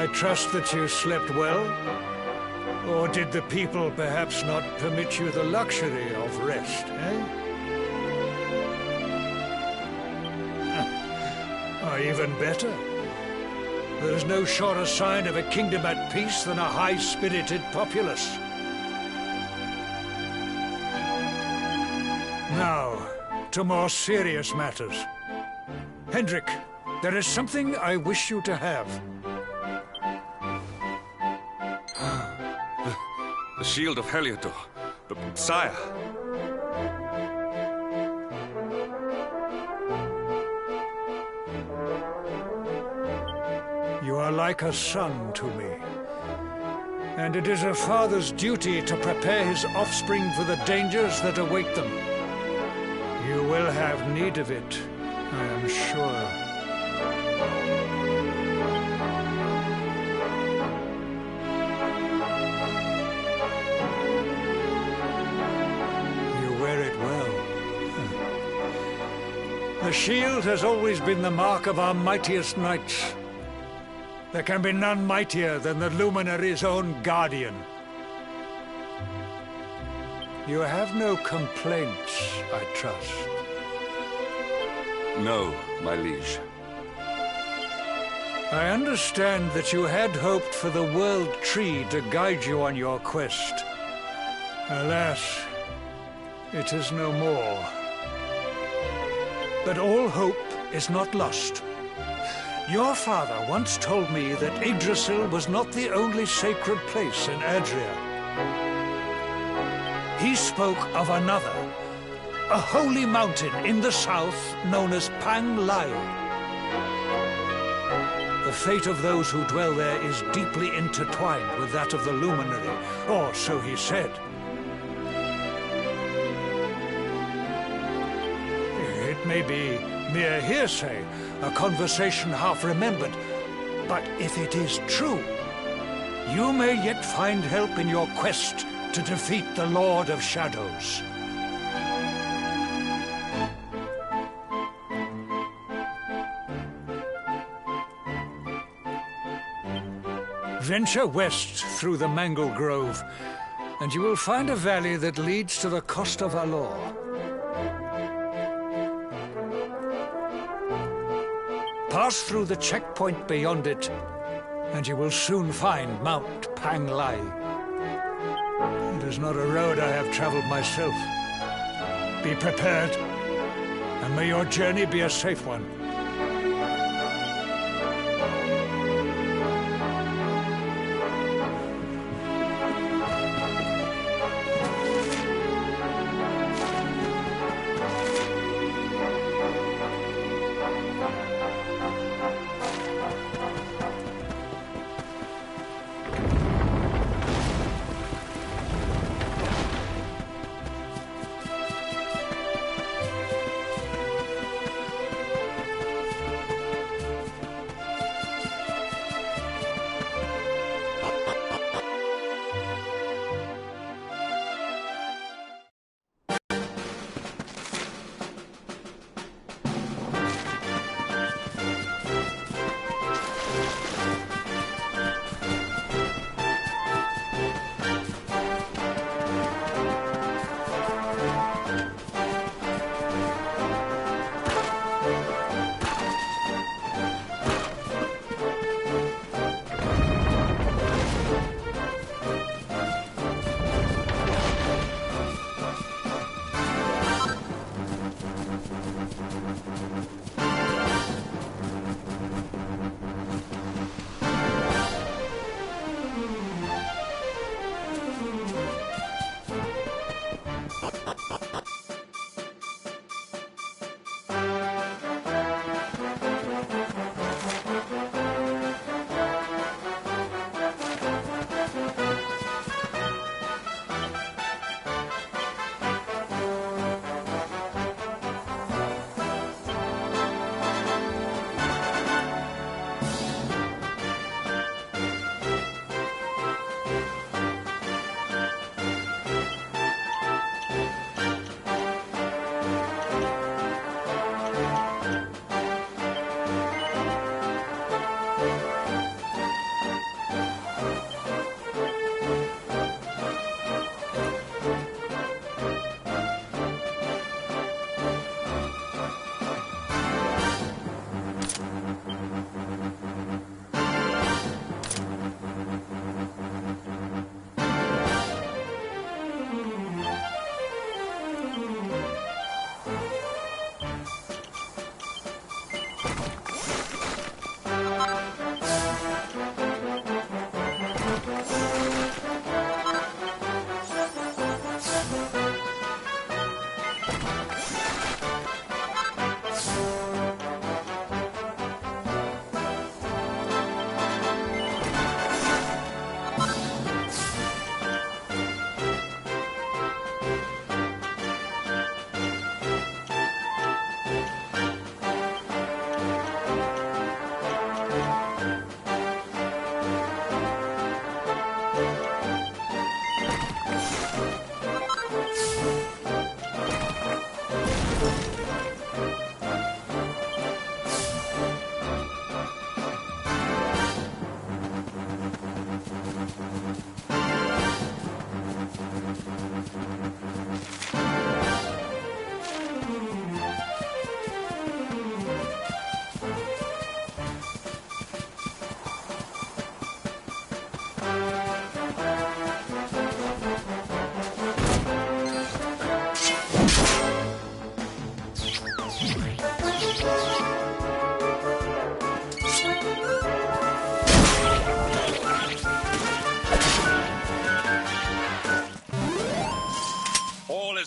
I trust that you slept well. Or did the people perhaps not permit you the luxury of rest, eh? Or even better, there's no surer sign of a kingdom at peace than a high-spirited populace. Now, to more serious matters. Hendrik, there is something I wish you to have. The shield of Heliodor. Sire. You are like a son to me. And it is a father's duty to prepare his offspring for the dangers that await them. You will have need of it, I am sure. The shield has always been the mark of our mightiest knights. There can be none mightier than the Luminary's own guardian. You have no complaints, I trust. No, my liege. I understand that you had hoped for the World Tree to guide you on your quest. Alas, it is no more. But all hope is not lost. Your father once told me that Yggdrasil was not the only sacred place in Adria. He spoke of another, a holy mountain in the south known as Grimmalaya. The fate of those who dwell there is deeply intertwined with that of the Luminary, or so he said. It may be mere hearsay, a conversation half remembered, but if it is true, you may yet find help in your quest to defeat the Lord of Shadows. Venture west through the Mangle Grove, and you will find a valley that leads to the coast of Alor. Pass through the checkpoint beyond it, and you will soon find Mount Panglai. It is not a road I have traveled myself. Be prepared, and may your journey be a safe one.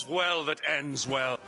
all's well that ends well.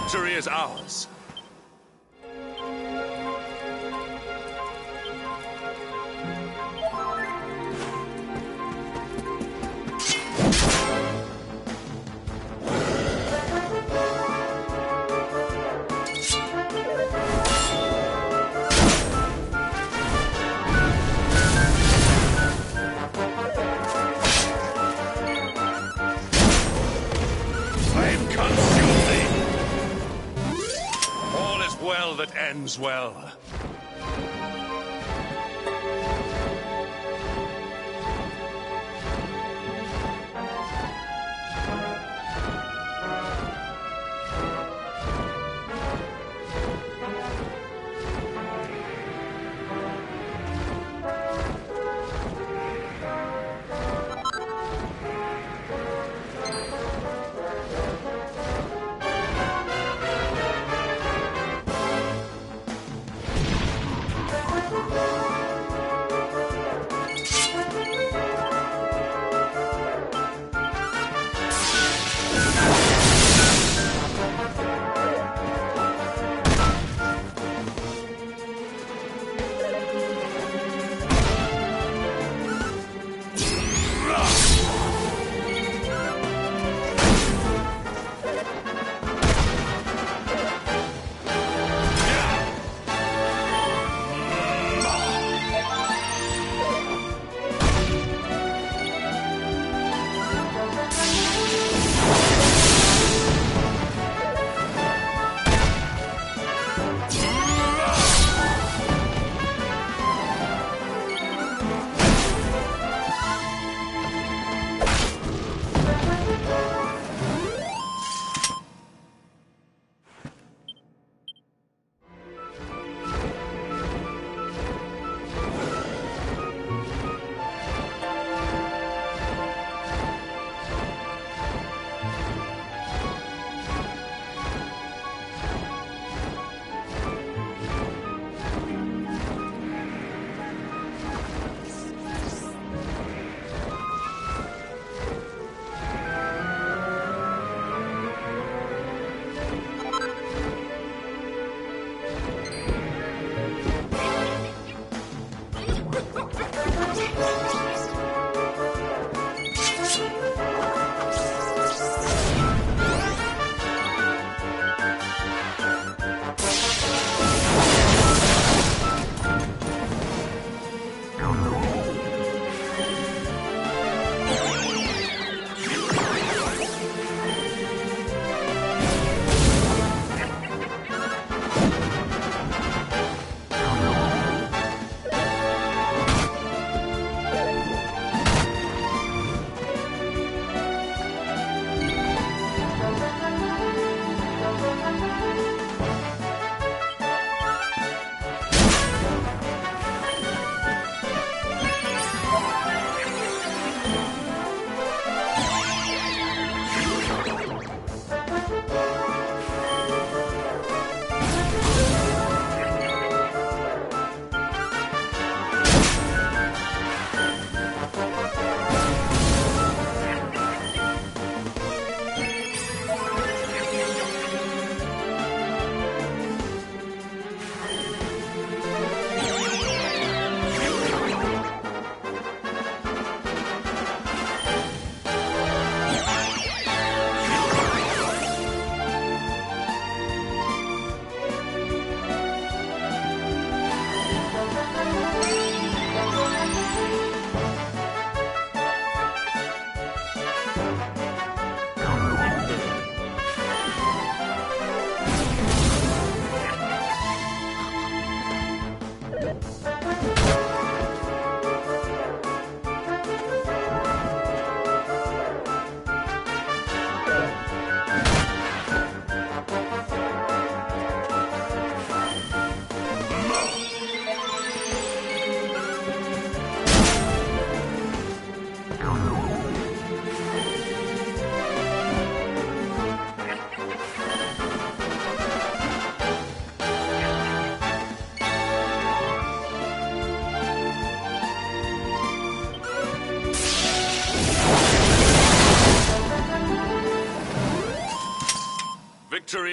Victory is ours. Flame consume thee! All is well that ends well.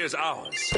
is ours.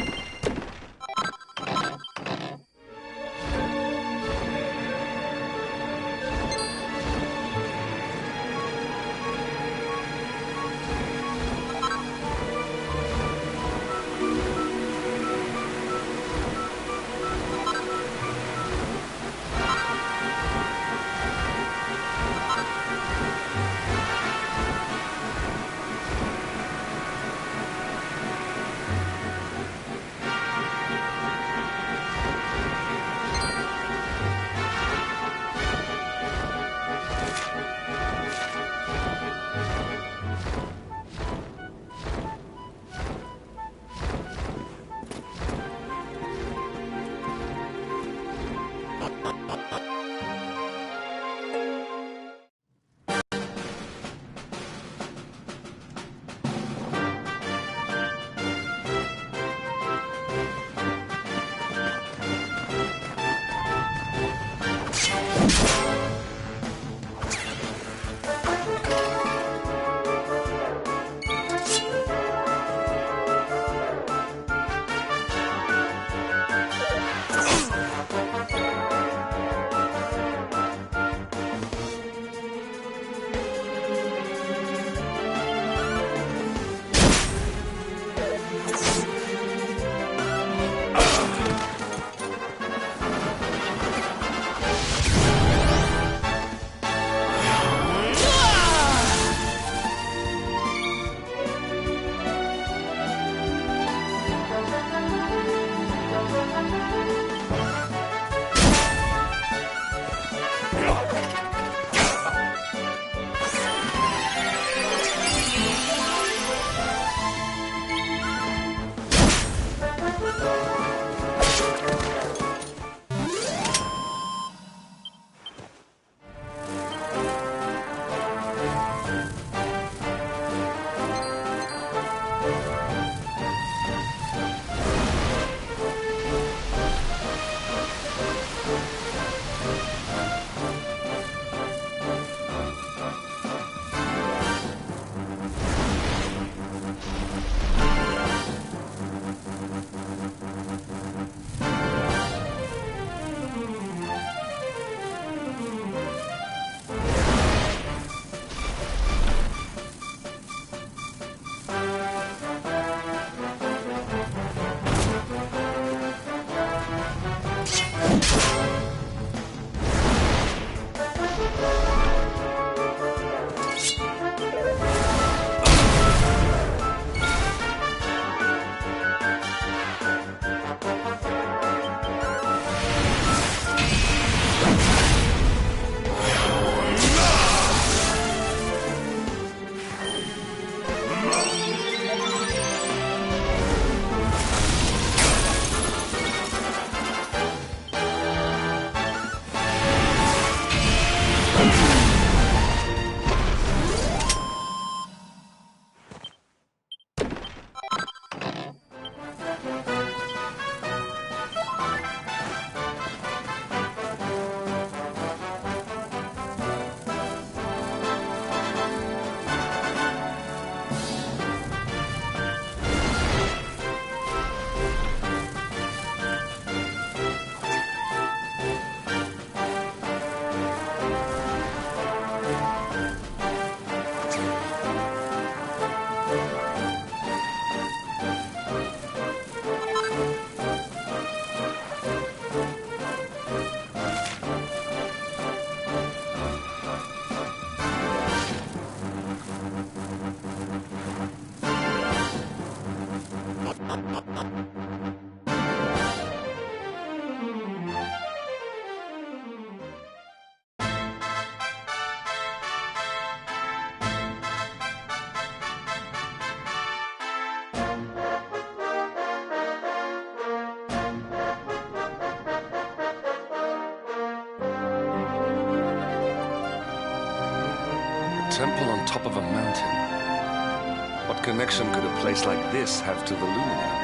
Temple on top of a mountain. What connection could a place like this have to the luminary?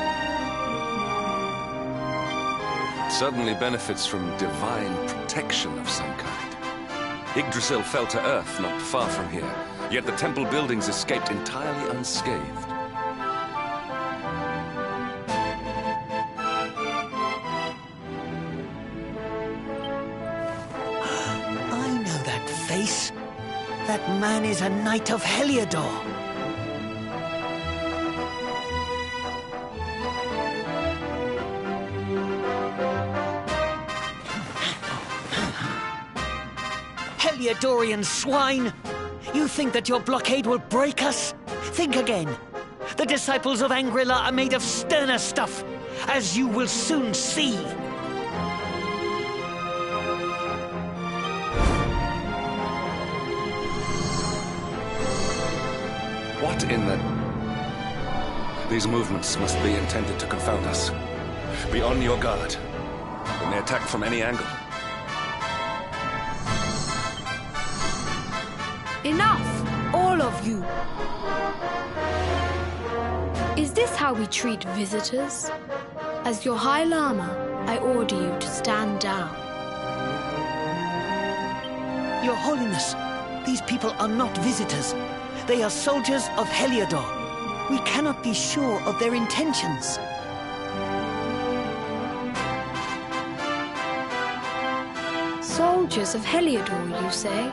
It certainly benefits from divine protection of some kind. Yggdrasil fell to earth not far from here, yet the temple buildings escaped entirely unscathed. face? That man is a knight of Heliodor. Heliodorian swine! You think that your blockade will break us? Think again. The disciples of Angrila are made of sterner stuff, as you will soon see. What in the... These movements must be intended to confound us. Be on your guard. They may attack from any angle. Enough! All of you! Is this how we treat visitors? As your High Lama, I order you to stand down. Your Holiness, these people are not visitors. They are soldiers of Heliodor. We cannot be sure of their intentions. Soldiers of Heliodor, you say?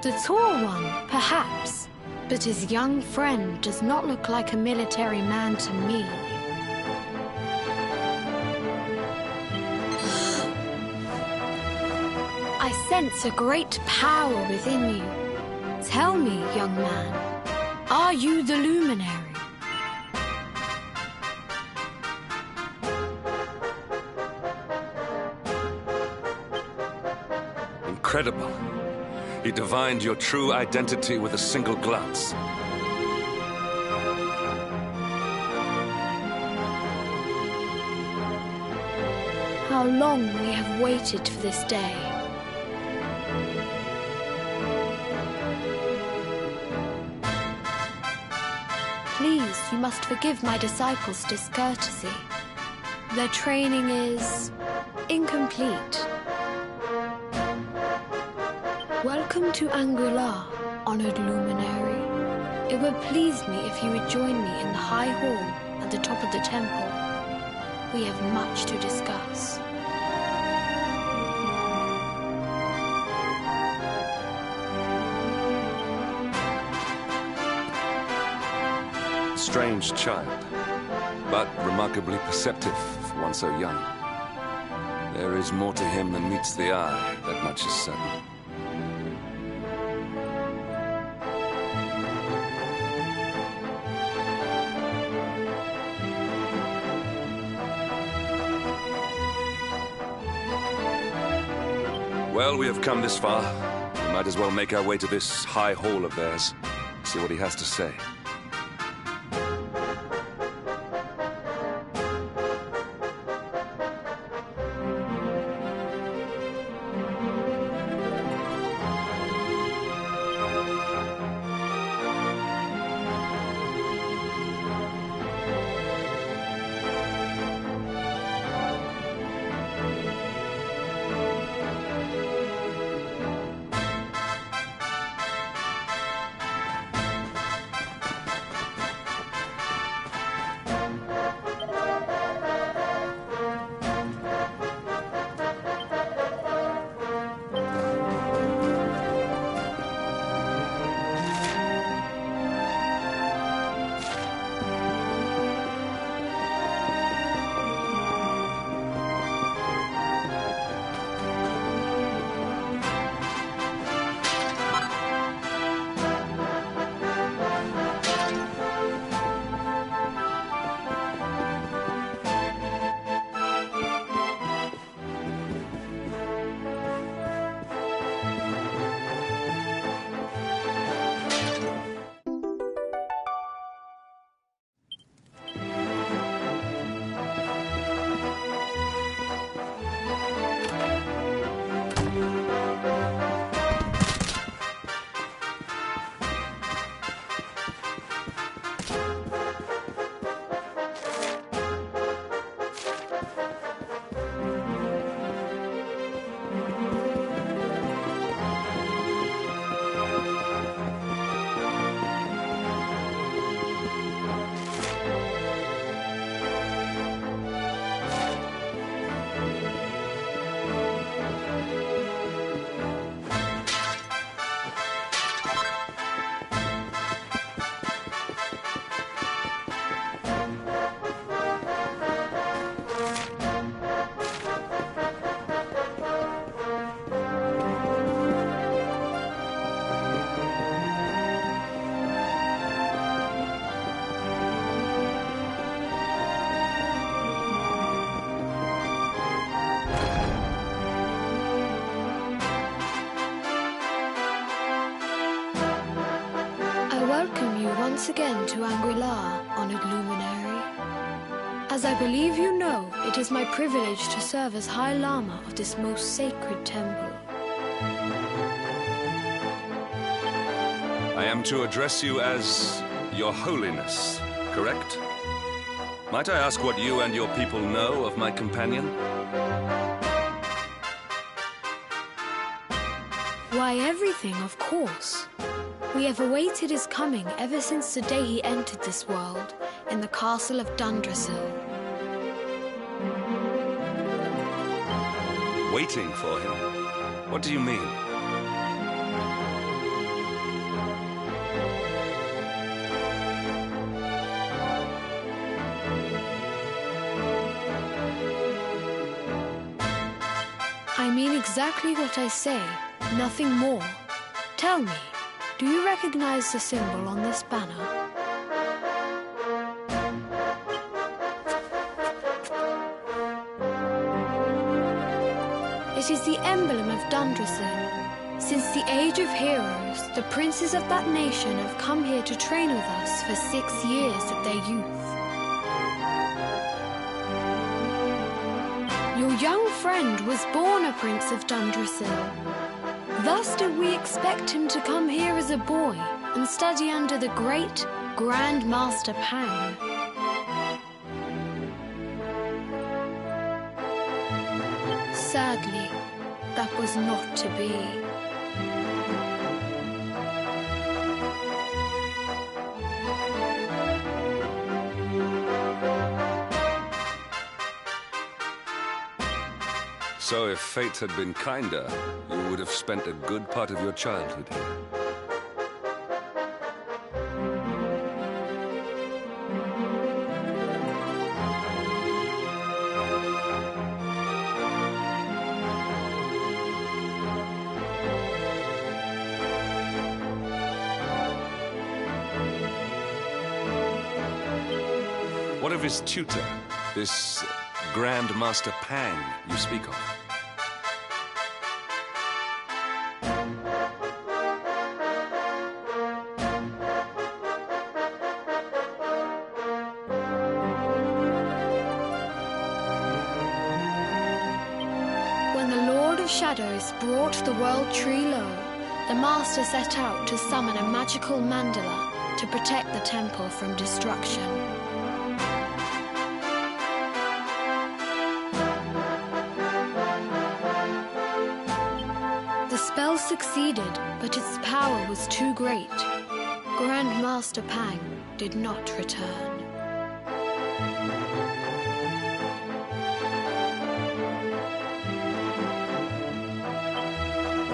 The tall one, perhaps, but his young friend does not look like a military man to me. I sense a great power within you. Tell me, young man, are you the luminary? Incredible. He divined your true identity with a single glance. How long we have waited for this day. Please, you must forgive my disciples' discourtesy. Their training is incomplete. Welcome to Angrila, honored luminary. It would please me if you would join me in the high hall at the top of the temple. We have much to discuss. Strange child, but remarkably perceptive for one so young. There is more to him than meets the eye, that much is certain. Well, we have come this far. We might as well make our way to this high hall of theirs. See what he has to say. once again to Angri-La, honored luminary. As I believe you know, it is my privilege to serve as High Lama of this most sacred temple. I am to address you as Your Holiness, correct? Might I ask what you and your people know of my companion? Why, everything, of course. We have awaited his coming ever since the day he entered this world in the castle of Dundrasil. Waiting for him? What do you mean? I mean exactly what I say, nothing more. Tell me, do you recognize the symbol on this banner? It is the emblem of Dundrasil. Since the age of heroes, the princes of that nation have come here to train with us for 6 years of their youth. Your young friend was born a prince of Dundrasil. Thus did we expect him to come here as a boy and study under the great Grand Master Pang. Sadly, that was not to be. So if fate had been kinder, you would have spent a good part of your childhood here. What of his tutor, this Grand Master Pang you speak of? Shadows brought the world tree low, the master set out to summon a magical mandala to protect the temple from destruction. The spell succeeded, but its power was too great. Grand Master Pang did not return.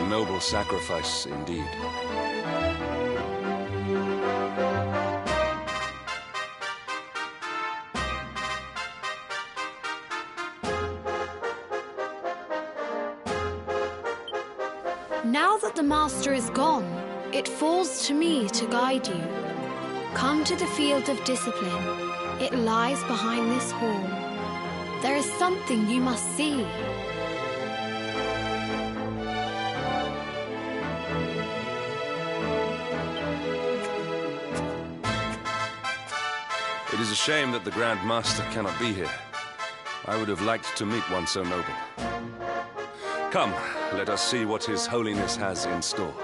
Noble sacrifice, indeed. Now that the master is gone, it falls to me to guide you. Come to the field of discipline. It lies behind this hall. There is something you must see. It is a shame that the Grand Master cannot be here. I would have liked to meet one so noble. Come, let us see what His Holiness has in store.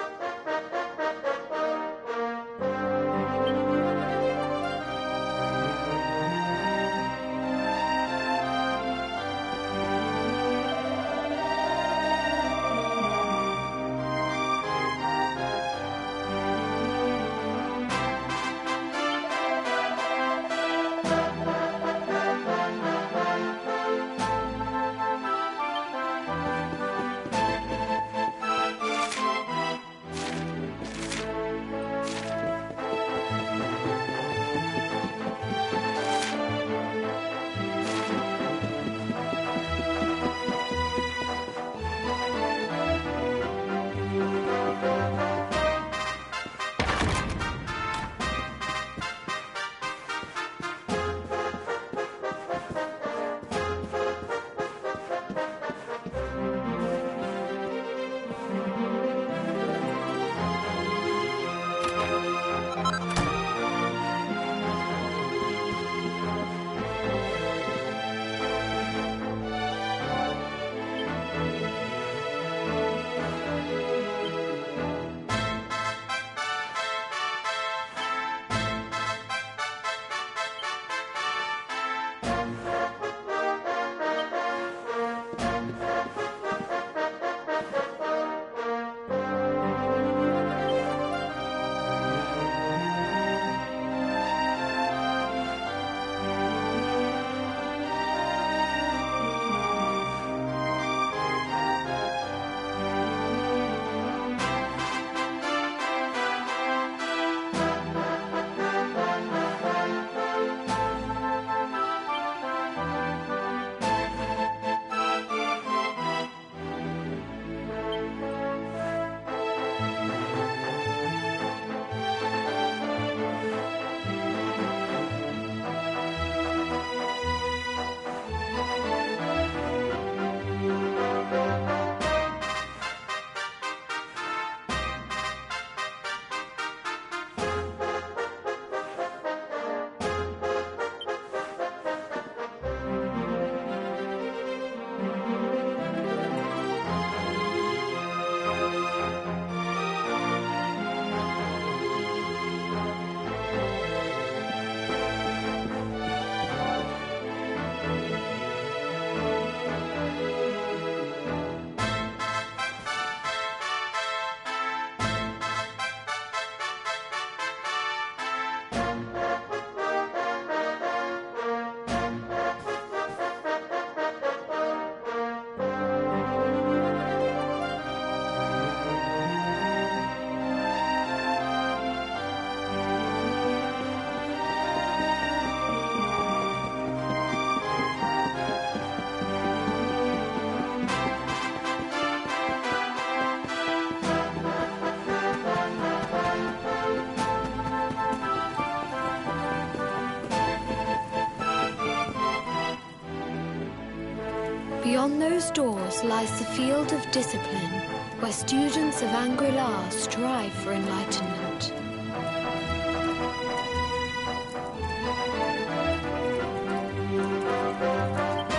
Beyond those doors lies the field of discipline, where students of Angri-La strive for enlightenment.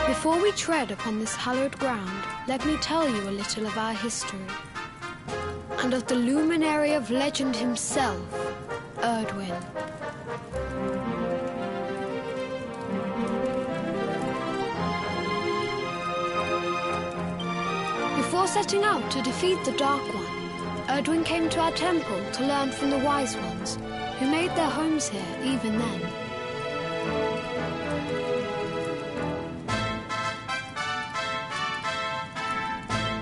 Before we tread upon this hallowed ground, let me tell you a little of our history, and of the luminary of legend himself, Erdwin. Before setting out to defeat the Dark One, Erdwin came to our temple to learn from the Wise Ones, who made their homes here even then.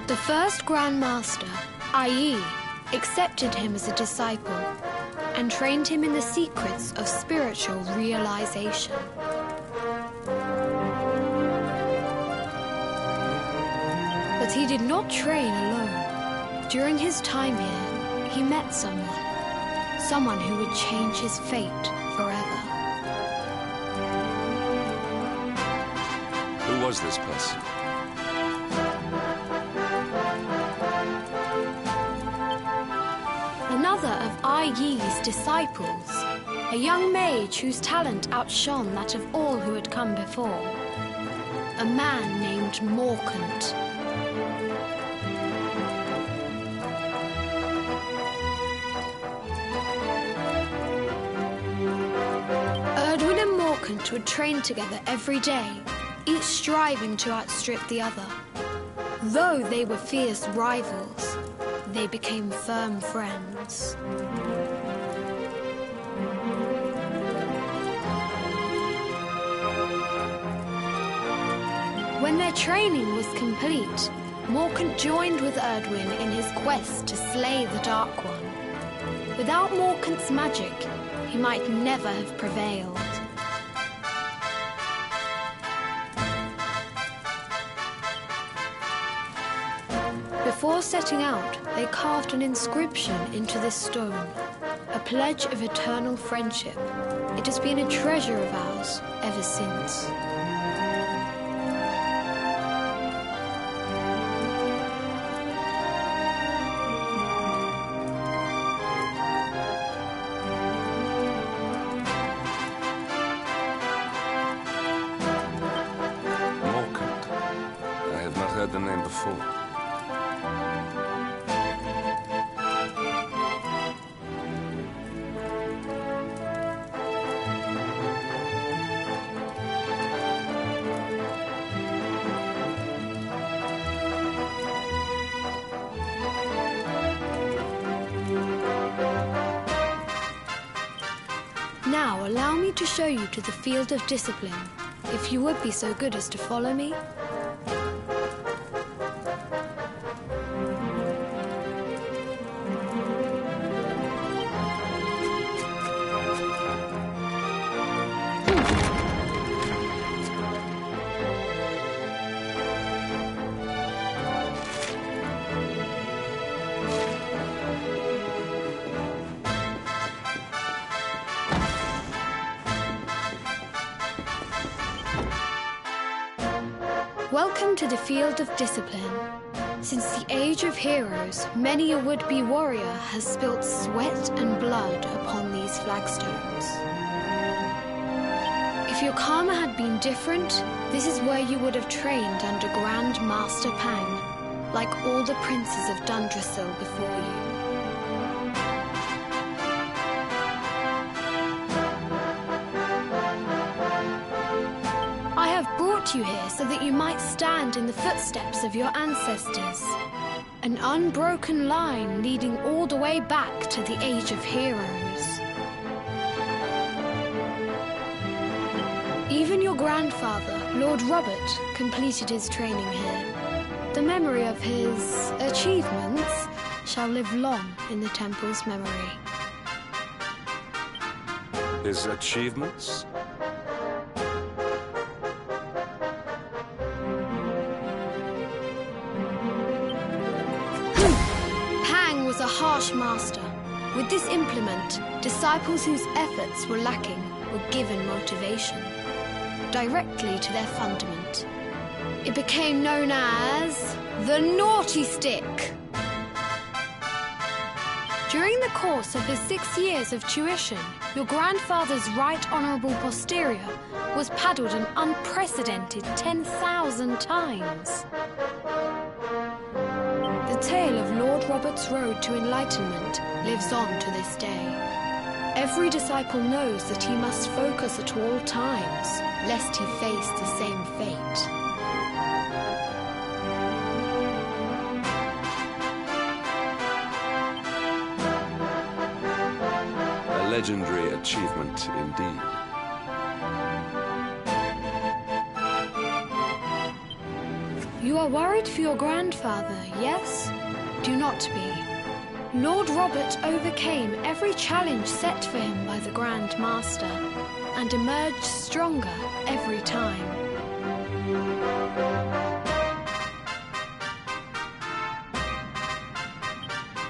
The first Grand Master, Ai, accepted him as a disciple and trained him in the secrets of spiritual realization. But he did not train alone. During his time here, he met someone who would change his fate forever. Who was this person? Another of Ai Yi's disciples, a young mage whose talent outshone that of all who had come before. A man named Morkant. Erdwin and Morkant would train together every day, each striving to outstrip the other. Though they were fierce rivals, they became firm friends. When their training was complete, Morkant joined with Erdwin in his quest to slay the Dark One. Without Morkant's magic, he might never have prevailed. Before setting out, they carved an inscription into this stone, a pledge of eternal friendship. It has been a treasure of ours ever since. Morkant. I have not heard the name before. Now allow me to show you to the field of discipline, if you would be so good as to follow me. Welcome to the field of discipline. Since the age of heroes, many a would-be warrior has spilt sweat and blood upon these flagstones. If your karma had been different, this is where you would have trained under Grand Master Pang, like all the princes of Dundrasil before you. You here so that you might stand in the footsteps of your ancestors. An unbroken line leading all the way back to the age of heroes. Even your grandfather, Lord Robert, completed his training here. The memory of his achievements shall live long in the temple's memory. His achievements? A harsh master. With this implement, disciples whose efforts were lacking were given motivation directly to their fundament. It became known as the Naughty Stick. During the course of his 6 years of tuition, your grandfather's right honourable posterior was paddled an unprecedented 10,000 times. The tale of Lord Robert's road to enlightenment lives on to this day. Every disciple knows that he must focus at all times, lest he face the same fate. A legendary achievement indeed. You are worried for your grandfather, yes? Do not be. Lord Robert overcame every challenge set for him by the Grand Master and emerged stronger every time.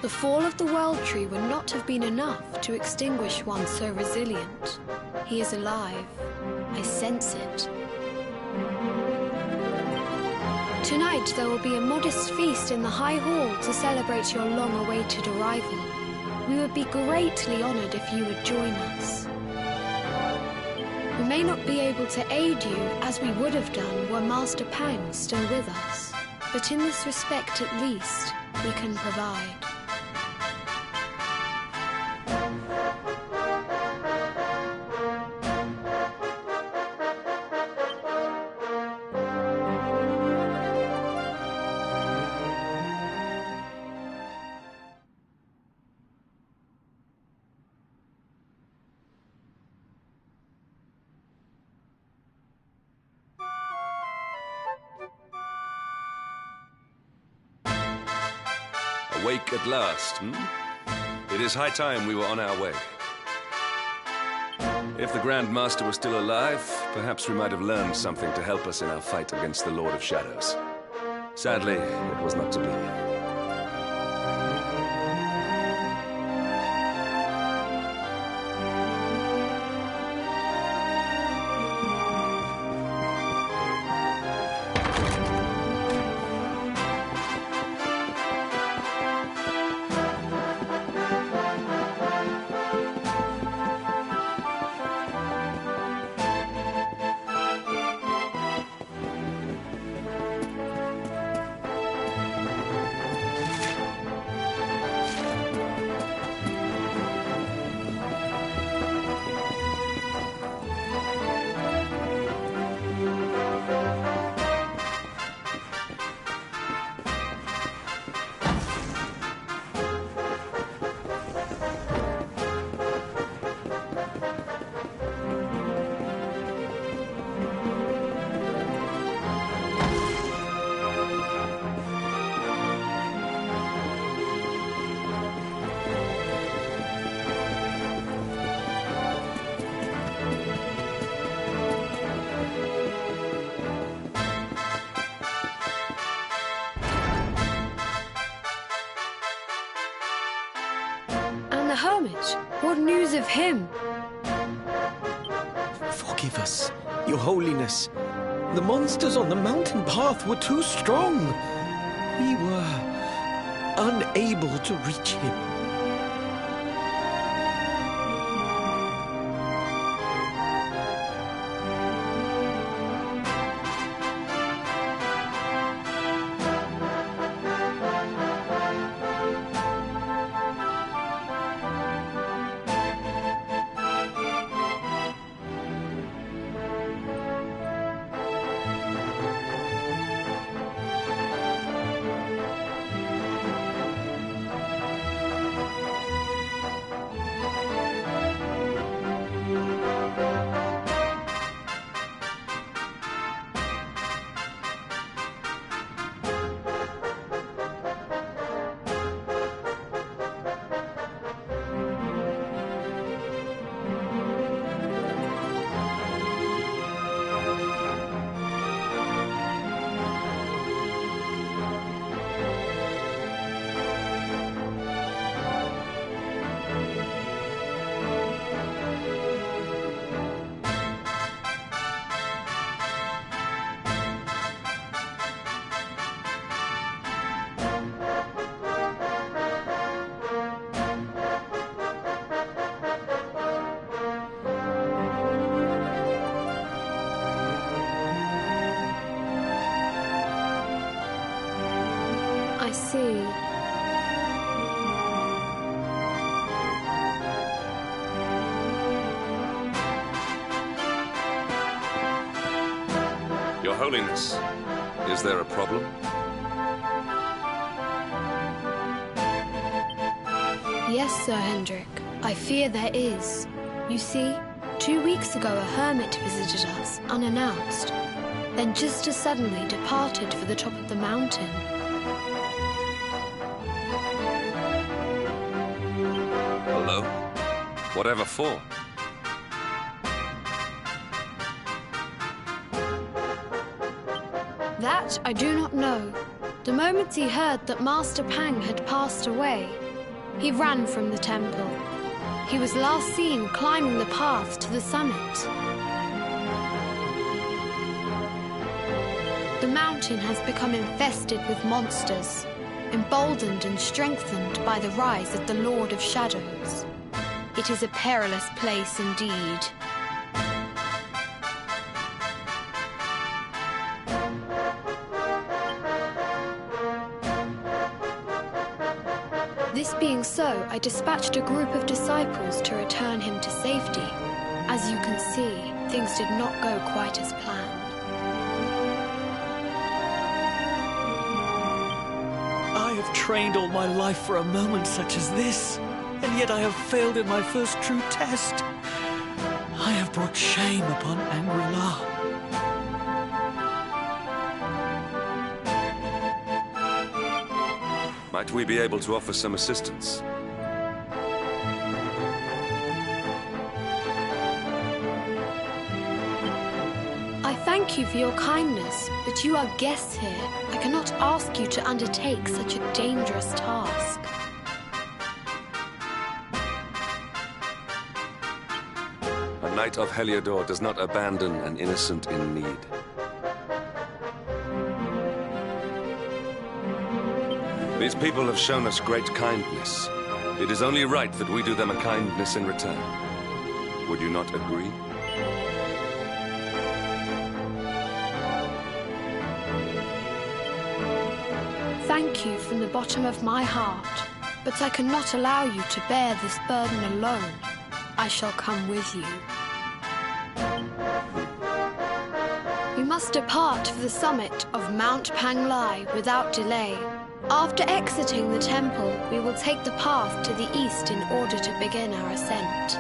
The fall of the World Tree would not have been enough to extinguish one so resilient. He is alive. I sense it. Tonight there will be a modest feast in the High Hall to celebrate your long-awaited arrival. We would be greatly honoured if you would join us. We may not be able to aid you as we would have done were Master Pang still with us, but in this respect at least, we can provide. Awake at last, It is high time we were on our way. If the Grand Master were still alive, perhaps we might have learned something to help us in our fight against the Lord of Shadows. Sadly, it was not to be. The hermit? What news of him? Forgive us, Your Holiness. The monsters on the mountain path were too strong. We were unable to reach him. see. Your Holiness, is there a problem? Yes, Sir Hendrik. I fear there is. You see, 2 weeks ago a hermit visited us, unannounced. Then just as suddenly departed for the top of the mountain. Hello? Whatever for? That I do not know. The moment he heard that Master Pang had passed away, he ran from the temple. He was last seen climbing the path to the summit. The mountain has become infested with monsters, emboldened and strengthened by the rise of the Lord of Shadows. It is a perilous place indeed. This being so, I dispatched a group of disciples to return him to safety. As you can see, things did not go quite as planned. I have trained all my life for a moment such as this, and yet I have failed in my first true test. I have brought shame upon Angri-La. Might we be able to offer some assistance? I thank you for your kindness, but you are guests here. I cannot ask you to undertake such a dangerous task. A Knight of Heliodor does not abandon an innocent in need. These people have shown us great kindness. It is only right that we do them a kindness in return. Would you not agree? Thank you from the bottom of my heart, but I cannot allow you to bear this burden alone. I shall come with you. We must depart for the summit of Mount Panglai without delay. After exiting the temple, we will take the path to the east in order to begin our ascent.